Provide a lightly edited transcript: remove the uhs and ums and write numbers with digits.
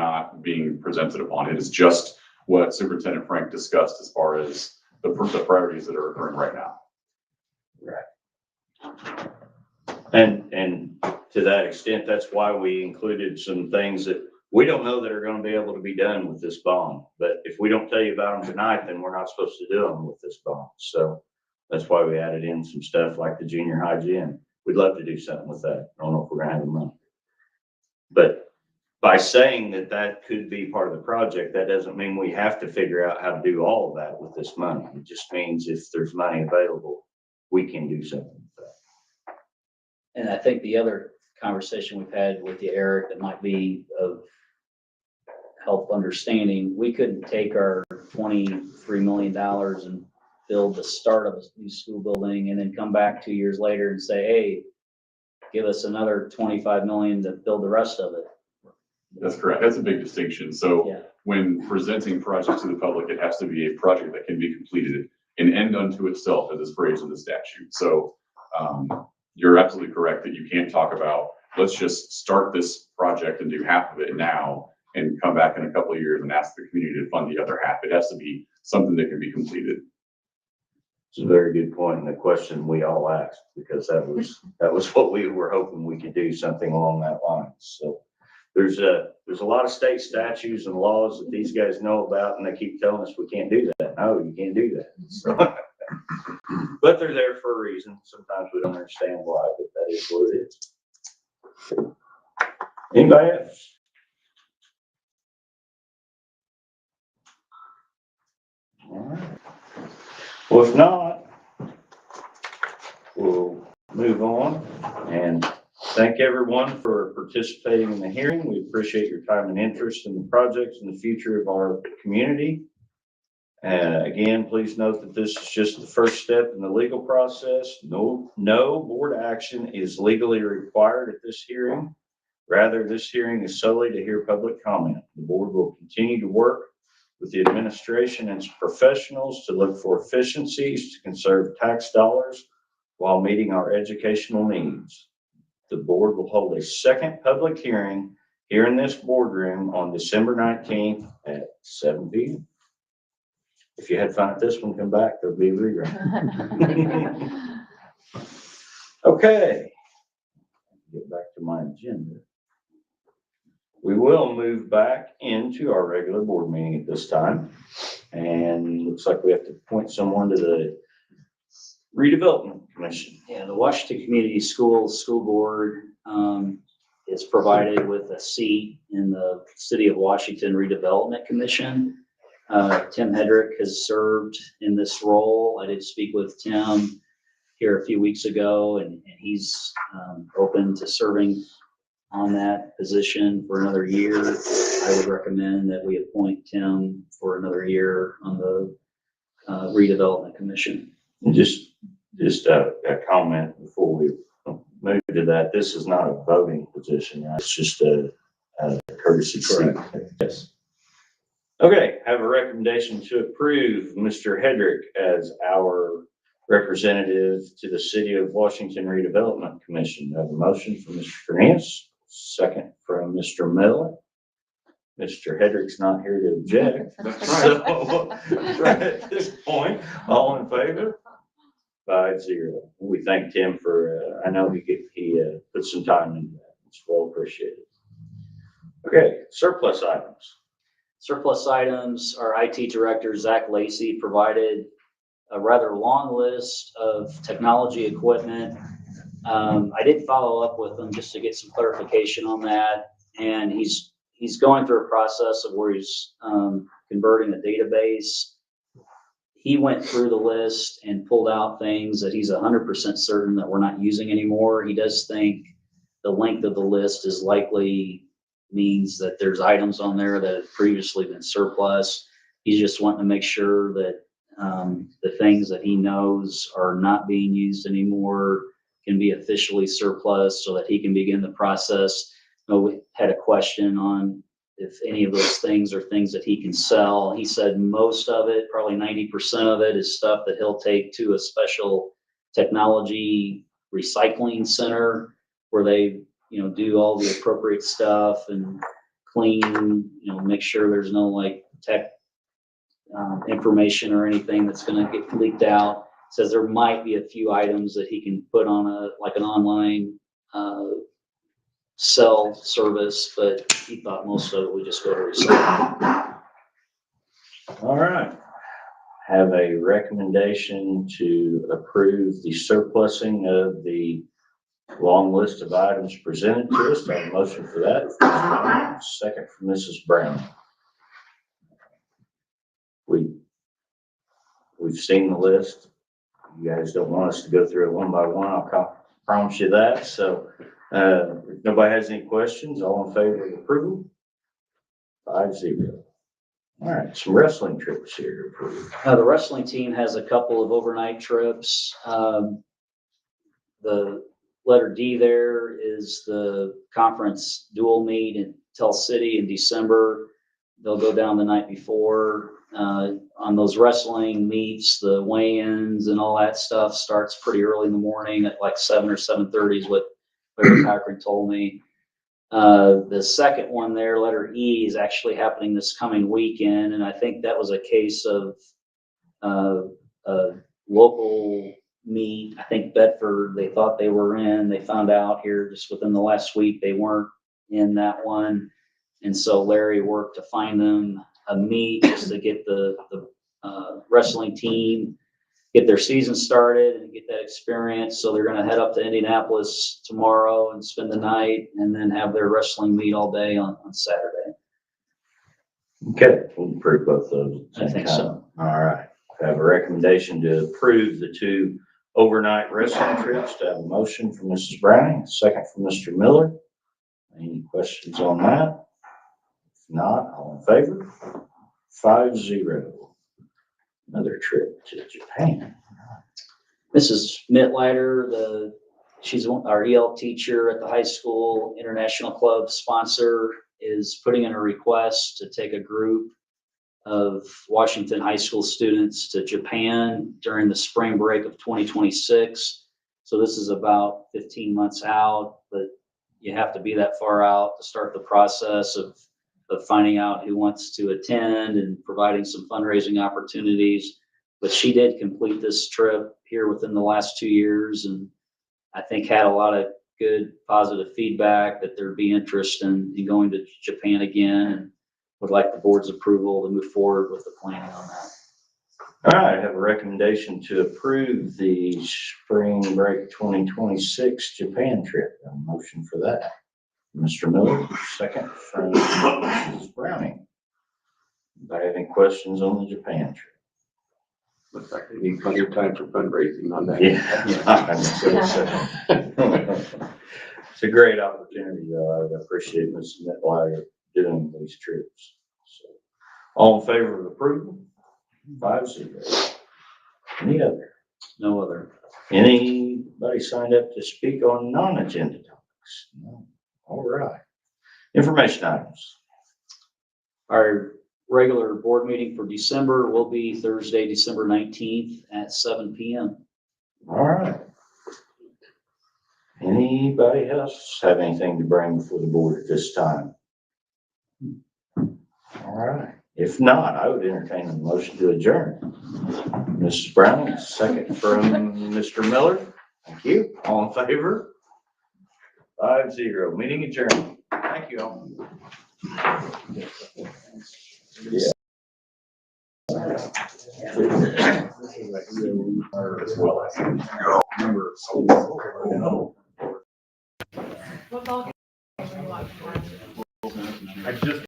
not being presented upon. It is just what Superintendent Frank discussed as far as the priorities that are occurring right now. Right. And to that extent, that's why we included some things that we don't know that are going to be able to be done with this bond. But if we don't tell you about them tonight, then we're not supposed to do them with this bond. So that's why we added in some stuff like the junior high gym. We'd love to do something with that. I don't know if we're going to have the money. But by saying that that could be part of the project, that doesn't mean we have to figure out how to do all of that with this money. It just means if there's money available, we can do something with that. And I think the other conversation we've had with you, Eric, that might be of help understanding, we couldn't take our $23 million and build the start of a new school building and then come back 2 years later and say, hey, give us another 25 million to build the rest of it. That's correct. That's a big distinction. So when presenting projects to the public, it has to be a project that can be completed, an end unto itself, as is phrased in the statute. So you're absolutely correct that you can't talk about, let's just start this project and do half of it now and come back in a couple of years and ask the community to fund the other half. It has to be something that can be completed. It's a very good point, and the question we all asked, because that was what we were hoping we could do, something along that line. So there's a lot of state statutes and laws that these guys know about, and they keep telling us we can't do that. No, you can't do that. So, but they're there for a reason. Sometimes we don't understand why, but that is what it is. Anybody else? All right. Well, if not, we'll move on and thank everyone for participating in the hearing. We appreciate your time and interest in the projects and the future of our community. Again, please note that this is just the first step in the legal process. No board action is legally required at this hearing. Rather, this hearing is solely to hear public comment. The board will continue to work with the administration and its professionals to look for efficiencies to conserve tax dollars while meeting our educational needs. The board will hold a second public hearing here in this boardroom on December 19th at 7 p.m. If you had fun at this one, come back. There'll be a rerun. Okay. Get back to my agenda. We will move back into our regular board meeting at this time. And looks like we have to appoint someone to the redevelopment commission. Yeah, the Washington Community Schools School Board is provided with a seat in the City of Washington Redevelopment Commission. Tim Hedrick has served in this role. I did speak with Tim here a few weeks ago, and he's open to serving on that position for another year. I would recommend that we appoint Tim for another year on the redevelopment commission. And just a comment before we move to that. This is not a voting position. Right? It's just a courtesy seat. Yes. Okay. Have a recommendation to approve Mr. Hedrick as our representative to the City of Washington Redevelopment Commission. I have a motion from Mr. Fernandez. Second from Mr. Miller. Mr. Hedrick's not here to object. So right at this point, all in favor? 5-0. We thank Tim for, I know he put some time into that. It's well appreciated. Okay, surplus items. Surplus items, our IT director, Zach Lacey, provided a rather long list of technology equipment. I did follow up with him just to get some clarification on that. And he's going through a process of where he's converting the database. He went through the list and pulled out things that he's 100% certain that we're not using anymore. He does think the length of the list is likely means that there's items on there that have previously been surplus. He's just wanting to make sure that the things that he knows are not being used anymore can be officially surplus so that he can begin the process. We had a question on if any of those things are things that he can sell. He said most of it, probably 90% of it, is stuff that he'll take to a special technology recycling center where they, do all the appropriate stuff and clean, make sure there's no like tech information or anything that's gonna get leaked out. Says there might be a few items that he can put on an online cell service, but he thought most of it would just go to recycling. All right. Have a recommendation to approve the surplusing of the long list of items presented to us. I have a motion for that. Second from Mrs. Brown. We've seen the list. You guys don't want us to go through it one by one. I'll promise you that. So, if nobody has any questions, all in favor of approval? 5-0. All right, some wrestling trips here to approve. The wrestling team has a couple of overnight trips. The letter D there is the conference dual meet in Tell City in December. They'll go down the night before. On those wrestling meets, the weigh-ins and all that stuff starts pretty early in the morning at like 7 or 7:30 is what Larry Cochran told me. The second one there, letter E, is actually happening this coming weekend, and I think that was a case of a local meet. I think Bedford, they thought they were in. They found out here just within the last week they weren't in that one, and so Larry worked to find them a meet just to get the wrestling team, get their season started and get that experience. So they're going to head up to Indianapolis tomorrow and spend the night and then have their wrestling meet all day on Saturday. Okay, we'll approve both those. I think so. All right. I have a recommendation to approve the 2 overnight wrestling trips. To have a motion from Mrs. Browning, a second from Mr. Miller. Any questions on that? If not, all in favor? 5-0. Another trip to Japan. Mrs. Mittleiter, she's our EL teacher at the high school, International Club sponsor, is putting in a request to take a group of Washington high school students to Japan during the spring break of 2026. So this is about 15 months out, but you have to be that far out to start the process of finding out who wants to attend and providing some fundraising opportunities. But she did complete this trip here within the last 2 years, and I think had a lot of good positive feedback that there'd be interest in going to Japan again, and would like the board's approval to move forward with the planning on that. All right, I have a recommendation to approve the spring break 2026 Japan trip. A motion for that. Mr. Miller, second from Mrs. Browning. Anybody have any questions on the Japan trip? Looks like they need plenty of time for fundraising on that. It's a great opportunity, though. I appreciate Mrs. Mittleiter doing these trips. So, all in favor of approval? 5-0. Any other? No other. Anybody signed up to speak on non-agenda topics? No. All right. Information items. Our regular board meeting for December will be Thursday, December 19th at 7 p.m. All right. Anybody else have anything to bring before the board at this time? All right. If not, I would entertain a motion to adjourn. Mrs. Brown, second from Mr. Miller. Thank you. All in favor? 5-0. Meeting adjourned. Thank you all. Yeah. As well as number of. I just